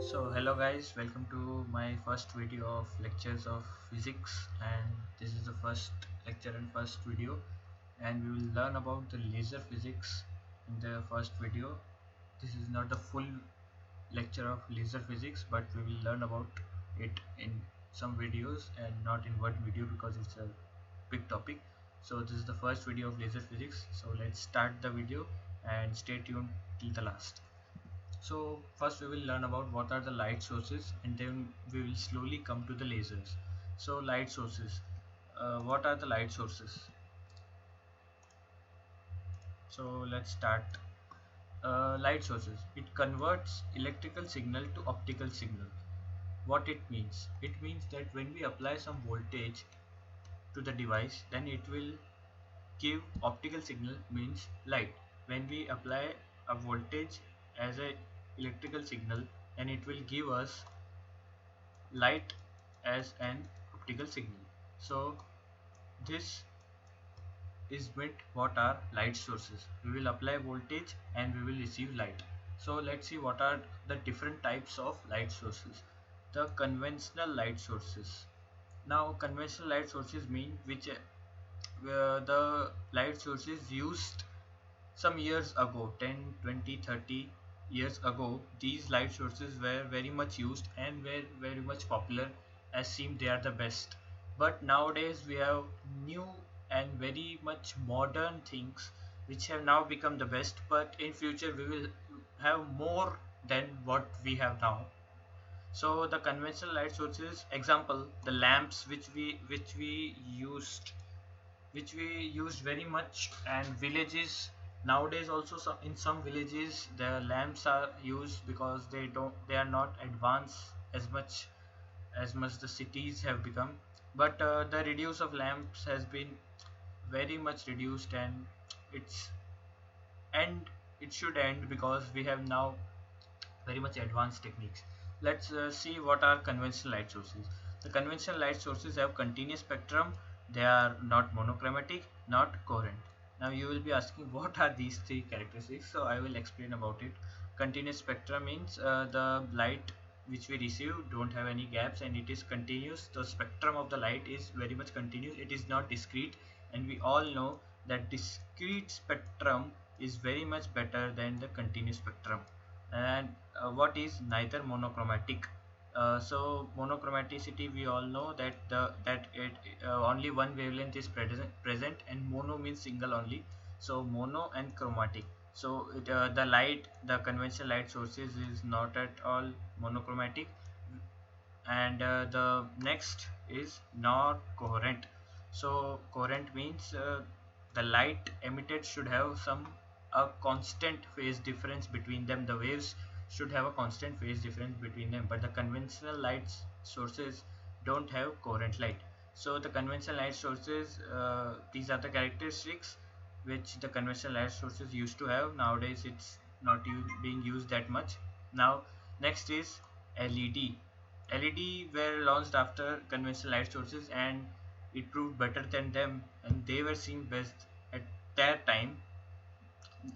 Hello guys, welcome to my first video of lectures of physics, and this is the first lecture and first video, and we will learn about the laser physics in the first video. This is not the full lecture of laser physics, but we will learn about it in some videos and not in one video because it's a big topic. So this is the first video of laser physics. So let's start the video and stay tuned till the last. So first we will learn about what are the light sources, and then we will slowly come to the lasers. So light sources. What are the light sources? So let's start. Light sources. It converts electrical signal to optical signal. What it means? It means that when we apply some voltage to the device, then it will give optical signal, means light. When we apply a voltage as a electrical signal, then it will give us light as an optical signal. So this is meant what are light sources. We will apply voltage and we will receive light. So let's see what are the different types of light sources. The conventional light sources. Now conventional light sources mean which the light sources used some years ago, 10, 20, 30 years ago. These light sources were very much used and were very much popular, as seemed they are the best. But nowadays we have new and very much modern things which have now become the best, but in future we will have more than what we have now. So the conventional light sources, example, the lamps which we used very much, and villages nowadays also. In some villages the lamps are used because they are not advanced as much the cities have become. But the reduce of lamps has been very much reduced, and it's and it should end because we have now very much advanced techniques. Let's see what are conventional light sources. The conventional light sources have continuous spectrum. They are not monochromatic, not coherent. Now you will be asking what are these three characteristics. So I will explain about it. Continuous spectrum means the light which we receive don't have any gaps and it is continuous. The spectrum of the light is very much continuous. It is not discrete, and we all know that discrete spectrum is very much better than the continuous spectrum. And what is neither monochromatic? So monochromaticity, we all know that only one wavelength is present, and mono means single only. So mono and chromatic. So the light, the conventional light sources is not at all monochromatic. And the next is not coherent. So coherent means the light emitted should have some a constant phase difference between them. The waves should have a constant phase difference between them, but the conventional light sources don't have coherent light. So the conventional light sources, these are the characteristics which the conventional light sources used to have. Nowadays it's not being used that much. Now next is LED. LED were launched after conventional light sources, and it proved better than them, and they were seen best at that time.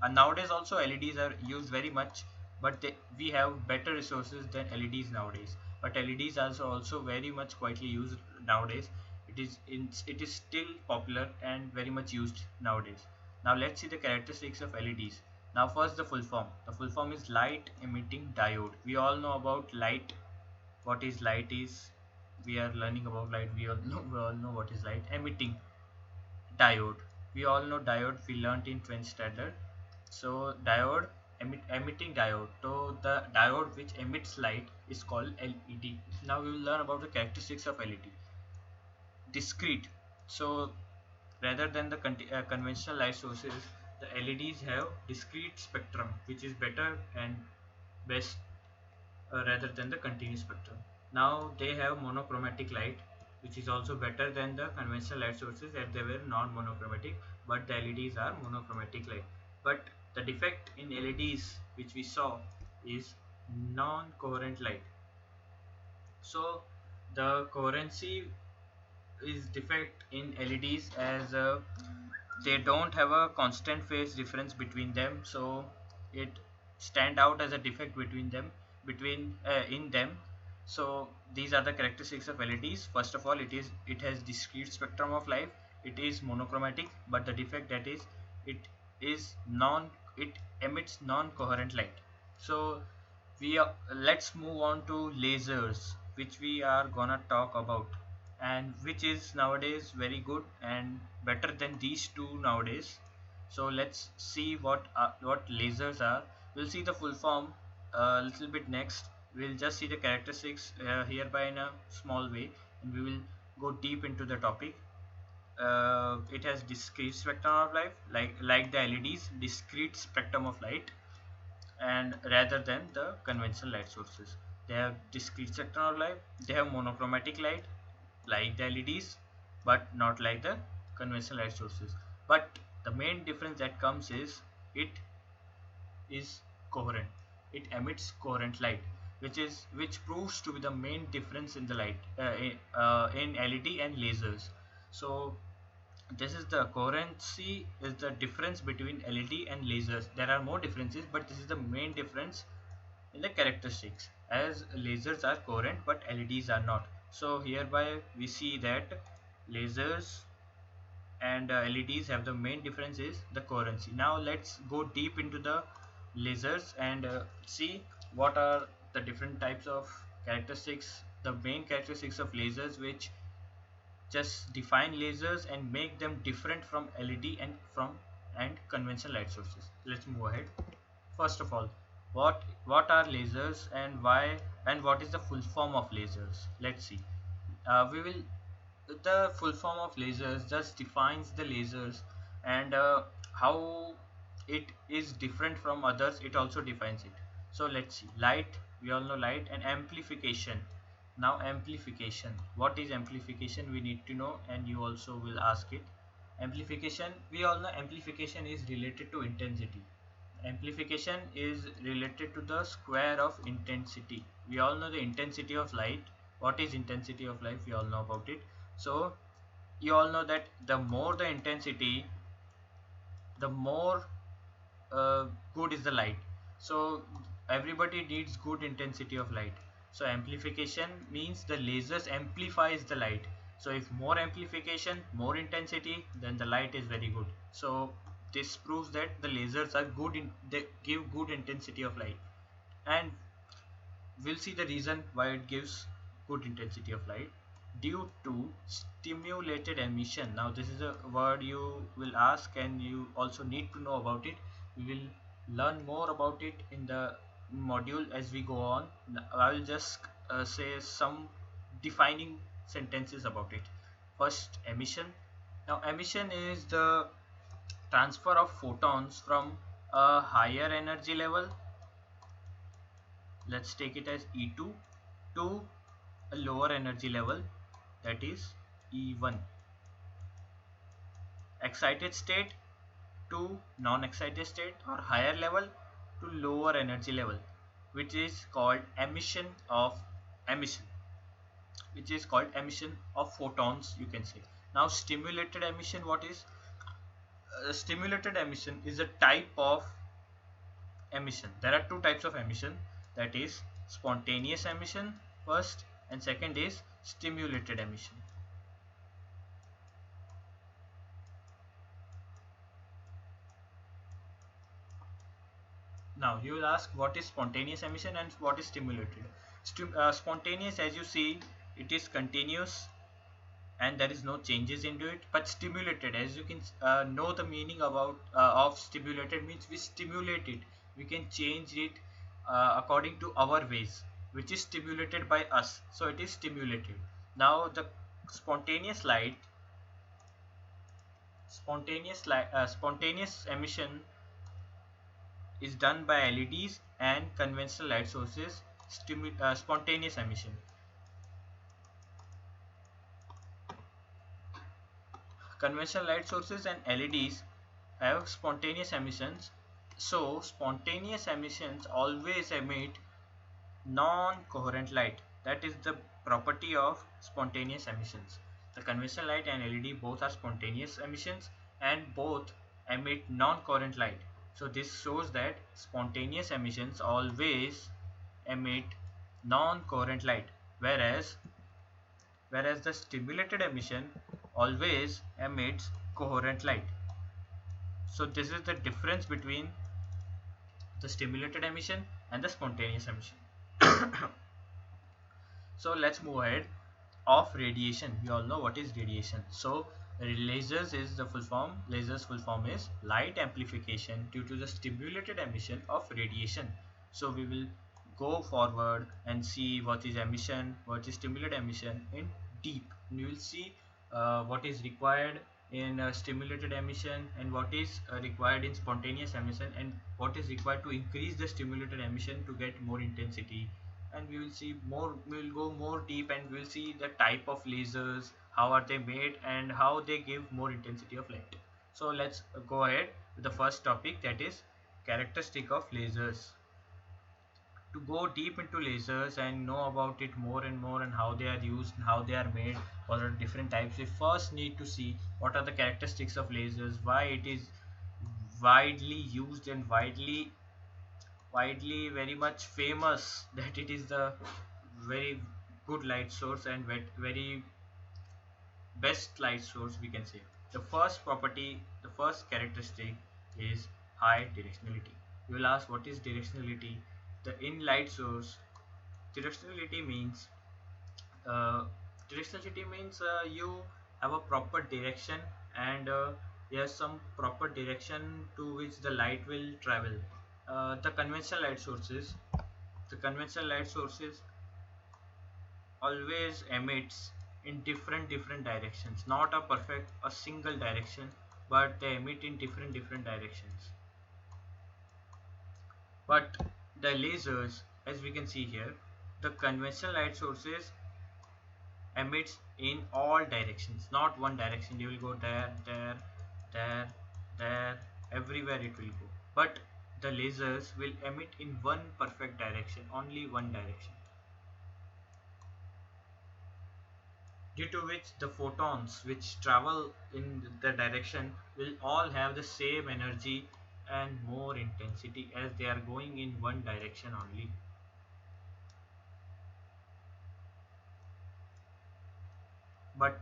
And nowadays also LEDs are used very much, but we have better resources than LEDs nowadays. But LEDs also very much quietly used nowadays. It is still popular and very much used nowadays. Now let's see the characteristics of LEDs. Now first the full form. The full form is light emitting diode. We all know about light. What is light is, we are learning about light. We all know what is light emitting diode. We all know diode, we learned in 12th standard. So diode, emitting diode. So the diode which emits light is called LED. Now we will learn about the characteristics of LED. Discrete. So rather than the conventional light sources, the LEDs have discrete spectrum, which is better and best rather than the continuous spectrum. Now they have monochromatic light, which is also better than the conventional light sources as they were non-monochromatic, but the LEDs are monochromatic light. But the defect in LEDs which we saw is non-coherent light. So the coherency is defect in LEDs as they don't have a constant phase difference between them, so it stand out as a defect between them. between in them. So these are the characteristics of LEDs. First of all, it has discrete spectrum of light. It is monochromatic, but the defect that is it is non it emits non-coherent light. So let's move on to lasers, which we are gonna talk about, and which is nowadays very good and better than these two nowadays. So let's see what lasers are. We'll see the full form a little bit next. We'll just see the characteristics hereby in a small way, and we will go deep into the topic. It has discrete spectrum of light, like the LEDs, discrete spectrum of light, and rather than the conventional light sources. They have discrete spectrum of light. They have monochromatic light like the LEDs, but not like the conventional light sources. But the main difference that comes is it is coherent. It emits coherent light, which proves to be the main difference in the light in LED and lasers. So this is the coherency is the difference between LED and lasers. There are more differences, but this is the main difference in the characteristics, as lasers are coherent but LEDs are not. So hereby we see that lasers and LEDs have the main difference is the coherency. Now let's go deep into the lasers and see what are the different types of characteristics, the main characteristics of lasers which just define lasers and make them different from LED and conventional light sources. Let's move ahead. First of all, what are lasers and why, and what is the full form of lasers? Let's see. We will The full form of lasers just defines the lasers, and how it is different from others. It also defines it. So let's see. Light, we all know light, and amplification. Now amplification. What is amplification? We need to know, and you also will ask it. Amplification. We all know amplification is related to intensity. Amplification is related to the square of intensity. We all know the intensity of light. What is intensity of light? We all know about it. So you all know that the more the intensity, the more good is the light. So everybody needs good intensity of light. So amplification means the lasers amplifies the light. So if more amplification, more intensity, then the light is very good. So this proves that the lasers are good in, they give good intensity of light, and we'll see the reason why it gives good intensity of light. Due to stimulated emission. Now this is a word you will ask and you also need to know about it. We will learn more about it in the module as we go on. I will just say some defining sentences about it. First, emission. Now emission is the transfer of photons from a higher energy level, let's take it as E2, to a lower energy level, that is E1. Excited state to non-excited state, or higher level to lower energy level, which is called emission, which is called emission of photons, you can say. Now stimulated emission, what is stimulated emission is a type of emission. There are two types of emission, that is spontaneous emission first, and second is stimulated emission. Now you will ask what is spontaneous emission and what is stimulated. Spontaneous, as you see, it is continuous and there is no changes into it. But stimulated, as you can know the meaning about of stimulated, means we stimulate it, we can change it according to our ways, which is stimulated by us, so it is stimulated. Now the spontaneous light spontaneous emission is done by LEDs and conventional light sources. Spontaneous emission. Conventional light sources and LEDs have spontaneous emissions. So spontaneous emissions always emit non-coherent light. That is the property of spontaneous emissions. The conventional light and LED both are spontaneous emissions and both emit non-coherent light. So this shows that spontaneous emissions always emit non-coherent light, whereas the stimulated emission always emits coherent light. So this is the difference between the stimulated emission and the spontaneous emission. So let's move ahead. Of radiation, we all know what is radiation. So lasers is the full form. Lasers full form is light amplification due to the stimulated emission of radiation. So we will go forward and see what is emission, what is stimulated emission in deep. We will see what is required in stimulated emission and what is required in spontaneous emission, and what is required to increase the stimulated emission to get more intensity. And we will see more, we will go more deep, and we will see the type of lasers, how are they made, and how they give more intensity of light. So let's go ahead with the first topic, that is characteristic of lasers. To go deep into lasers and know about it more and more, and how they are used and how they are made, what are different types, we first need to see what are the characteristics of lasers, why it is widely used and widely very much famous, that it is the very good light source and very best light source, we can say. The first property, the first characteristic is high directionality. You will ask, what is directionality? The in light source, directionality means uh, you have a proper direction, and there's some proper direction to which the light will travel. The conventional light sources, the conventional light sources always emits in different directions, not a perfect a single direction, but they emit in different directions. But the lasers, as we can see here, the conventional light sources emits in all directions, not one direction. You will go there, there, everywhere it will go. But the lasers will emit in one perfect direction, only one direction, due to which the photons which travel in the direction will all have the same energy and more intensity, as they are going in one direction only. But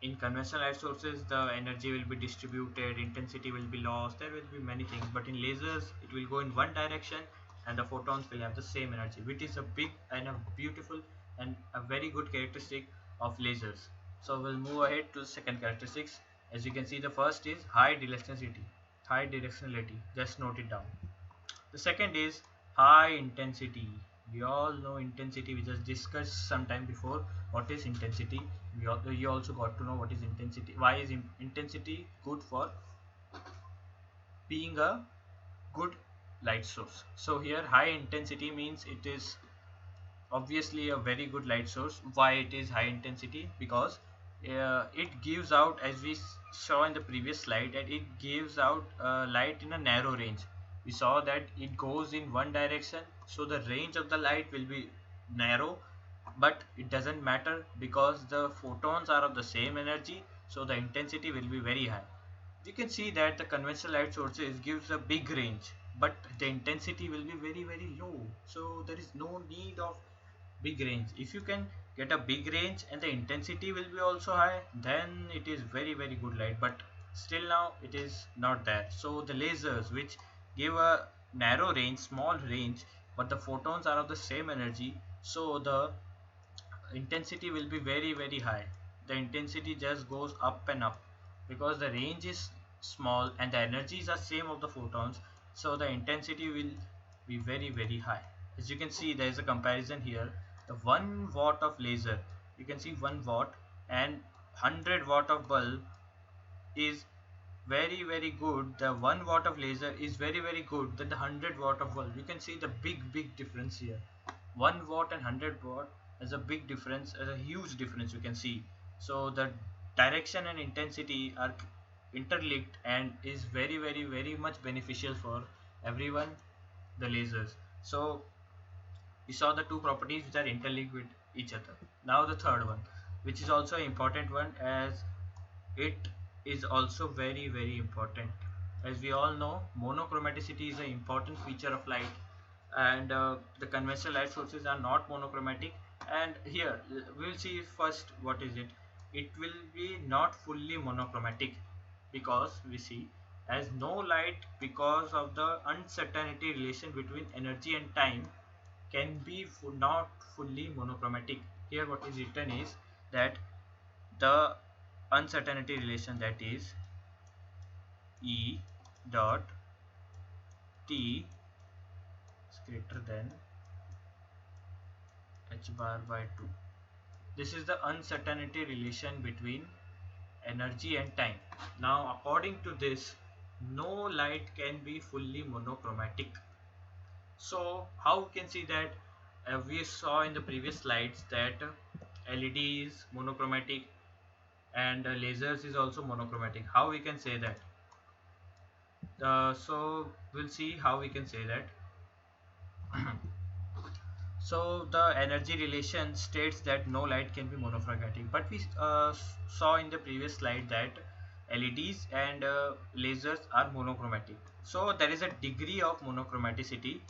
in conventional light sources, the energy will be distributed, intensity will be lost, there will be many things. But in lasers, it will go in one direction, and the photons will have the same energy, which is a big and a beautiful and a very good characteristic of lasers. So we'll move ahead to the second characteristics. As you can see, the first is high directionality. High directionality, just note it down. The second is high intensity. We all know intensity. We just discussed some time before what is intensity. You also got to know what is intensity. Why is intensity good for being a good light source? So here high intensity means it is obviously a very good light source. Why it is high intensity? Because it gives out, as we saw in the previous slide, that it gives out light in a narrow range. We saw that it goes in one direction, so the range of the light will be narrow, but it doesn't matter because the photons are of the same energy, so the intensity will be very high. You can see that the conventional light sources gives a big range, but the intensity will be very low, so there is no need of big range. If you can get a big range and the intensity will be also high, then it is very good light. But still now it is not there. So the lasers which give a narrow range, small range, but the photons are of the same energy, so the intensity will be very high. The intensity just goes up and up because the range is small and the energies are same of the photons, so the intensity will be very high. As you can see, there is a comparison here. The 1 watt of laser, you can see 1 watt, and 100 watt of bulb is very good. The 1 watt of laser is very good than the 100 watt of bulb. You can see the big difference here. 1 watt and 100 watt is a big difference, is a huge difference, you can see. So the direction and intensity are interlinked and is very much beneficial for everyone, the lasers. So we saw the two properties which are interlinked with each other. Now the third one, which is also an important one, as it is also very important. As we all know, monochromaticity is an important feature of light. and the conventional light sources are not monochromatic. And here we'll see first what is it. It will be not fully monochromatic, because we see as no light, because of the uncertainty relation between energy and time, can be not fully monochromatic. Here what is written is that the uncertainty relation, that is E dot T is greater than h bar by 2. This is the uncertainty relation between energy and time. Now according to this, no light can be fully monochromatic. So how we can see that? We saw in the previous slides that LED is monochromatic and lasers is also monochromatic. How we can say that? So we'll see how we can say that. So the energy relation states that no light can be monochromatic, but we saw in the previous slide that LEDs and lasers are monochromatic. So there is a degree of monochromaticity.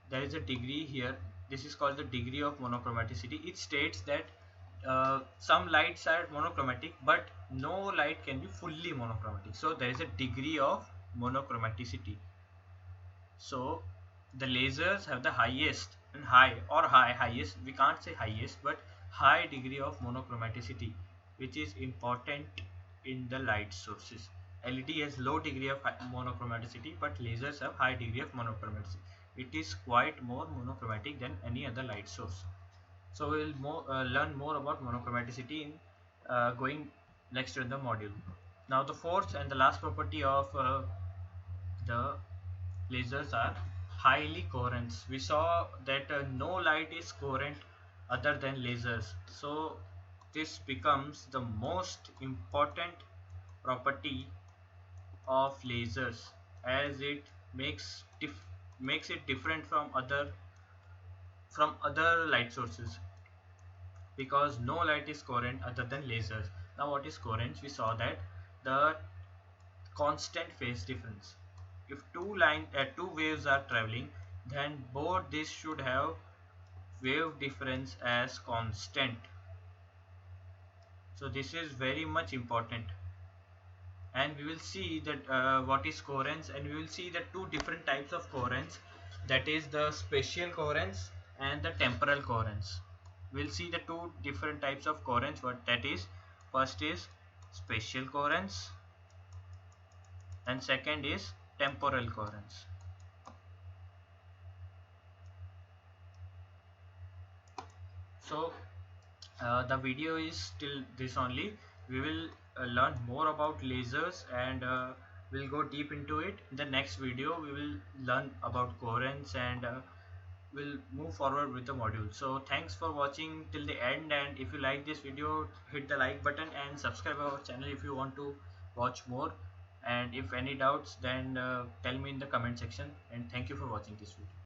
There is a degree here. This is called the degree of monochromaticity. It states that some lights are monochromatic, but no light can be fully monochromatic. So there is a degree of monochromaticity. So the lasers have the highest and highest, we can't say highest, but high degree of monochromaticity, which is important in the light sources. LED has low degree of monochromaticity, but lasers have high degree of monochromaticity. It is quite more monochromatic than any other light source. So we will learn more about monochromaticity in going next in the module. Now the fourth and the last property of the lasers are highly coherent. We saw that no light is coherent other than lasers. So this becomes the most important property of lasers, as it makes it different from other light sources, because no light is coherent other than lasers. Now what is coherence? We saw that the constant phase difference. If two waves are traveling, then both these should have wave difference as constant. So this is very much important, and we will see that what is coherence, and we will see the two different types of coherence, that is the spatial coherence and the temporal coherence. We'll see the two different types of coherence. What that is? First is spatial coherence and second is temporal coherence. So the video is till this only. We will learn more about lasers, and we'll go deep into it. In the next video we will learn about coherence, and we'll move forward with the module. So thanks for watching till the end, and if you like this video, hit the like button and subscribe our channel if you want to watch more. And if any doubts, then tell me in the comment section, and thank you for watching this video.